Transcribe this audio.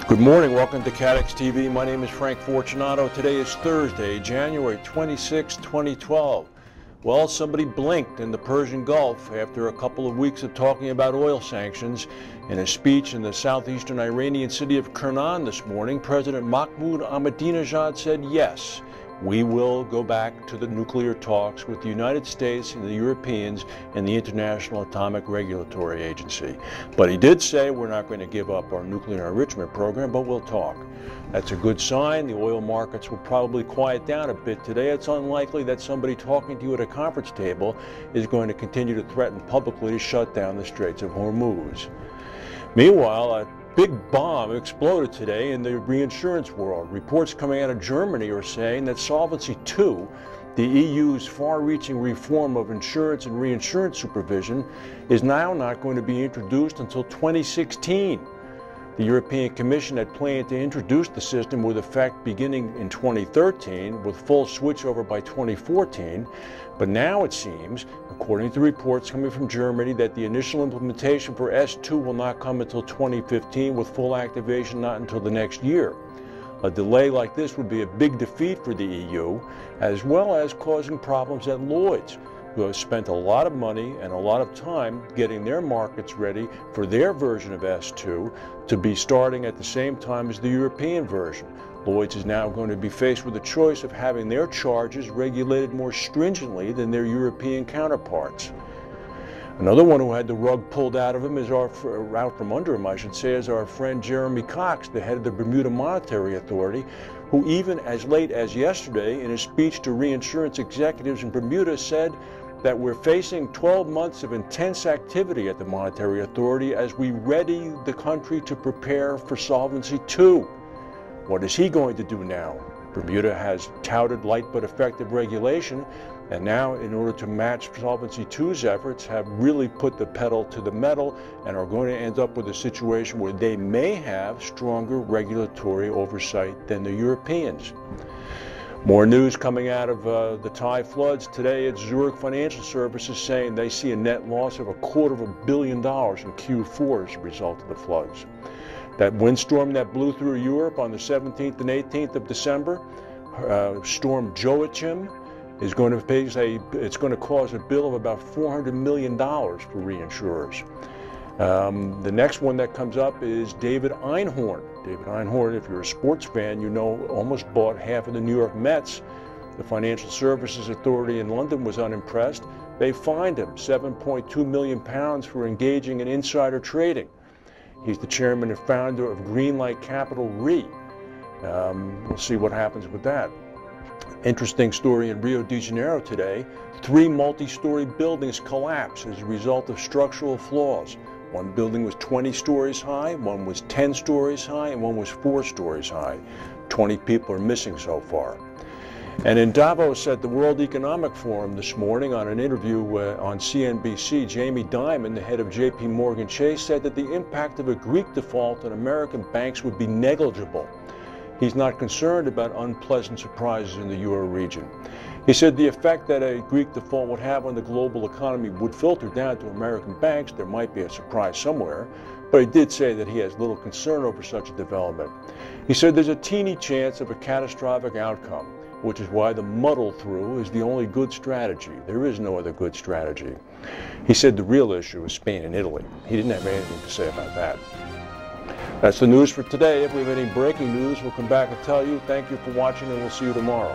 Good morning, welcome to CATEX TV. My name is Frank Fortunato. Today is Thursday, January 26, 2012. Well, somebody blinked in the Persian Gulf after a couple of weeks of talking about oil sanctions. In a speech in the southeastern Iranian city of Kernan this morning, President Mahmoud Ahmadinejad said, yes, we will go back to the nuclear talks with the United States and the Europeans and the International Atomic Regulatory Agency. But he did say we're not going to give up our nuclear enrichment program, but we'll talk. That's a good sign. The oil markets will probably quiet down a bit today. It's unlikely that somebody talking to you at a conference table is going to continue to threaten publicly to shut down the Straits of Hormuz. Meanwhile, a big bomb exploded today in the reinsurance world. Reports coming out of Germany are saying that Solvency II, the EU's far-reaching reform of insurance and reinsurance supervision, is now not going to be introduced until 2016. The European Commission had planned to introduce the system with effect beginning in 2013, with full switchover by 2014. But now it seems, according to reports coming from Germany, that the initial implementation for S2 will not come until 2015, with full activation not until the next year. A delay like this would be a big defeat for the EU, as well as causing problems at Lloyd's, who have spent a lot of money and a lot of time getting their markets ready for their version of S2 to be starting at the same time as the European version. Lloyd's is now going to be faced with the choice of having their charges regulated more stringently than their European counterparts. Another one who had the rug pulled out of him is out from under him, I should say, is our friend Jeremy Cox, the head of the Bermuda Monetary Authority, who even as late as yesterday in a speech to reinsurance executives in Bermuda said that we're facing 12 months of intense activity at the Monetary Authority as we ready the country to prepare for Solvency II. What is he going to do now? Bermuda has touted light but effective regulation, and now, in order to match Solvency II's efforts, have really put the pedal to the metal and are going to end up with a situation where they may have stronger regulatory oversight than the Europeans. More news coming out of the Thai floods. Today, it's Zurich Financial Services saying they see a net loss of $250 million in Q4 as a result of the floods. That windstorm that blew through Europe on the 17th and 18th of December, Storm Joachim, is going to it's going to cause a bill of about $400 million for reinsurers. The next one that comes up is David Einhorn. David Einhorn, if you're a sports fan, you know, almost bought half of the New York Mets. The Financial Services Authority in London was unimpressed. They fined him £7.2 million for engaging in insider trading. He's the chairman and founder of Greenlight Capital Re. We'll see what happens with that. Interesting story in Rio de Janeiro today. 3 multi-story buildings collapsed as a result of structural flaws. One building was 20 stories high, one was 10 stories high, and one was 4 stories high. 20 people are missing so far. And in Davos at the World Economic Forum this morning, on an interview on CNBC, Jamie Dimon, the head of JP Morgan Chase, said that the impact of a Greek default on American banks would be negligible. He's not concerned about unpleasant surprises in the euro region. He said the effect that a Greek default would have on the global economy would filter down to American banks. There might be a surprise somewhere, but he did say that he has little concern over such a development. He said there's a teeny chance of a catastrophic outcome, which is why the muddle through is the only good strategy. There is no other good strategy. He said the real issue is Spain and Italy. He didn't have anything to say about that. That's the news for today. If we have any breaking news, we'll come back and tell you. Thank you for watching, and we'll see you tomorrow.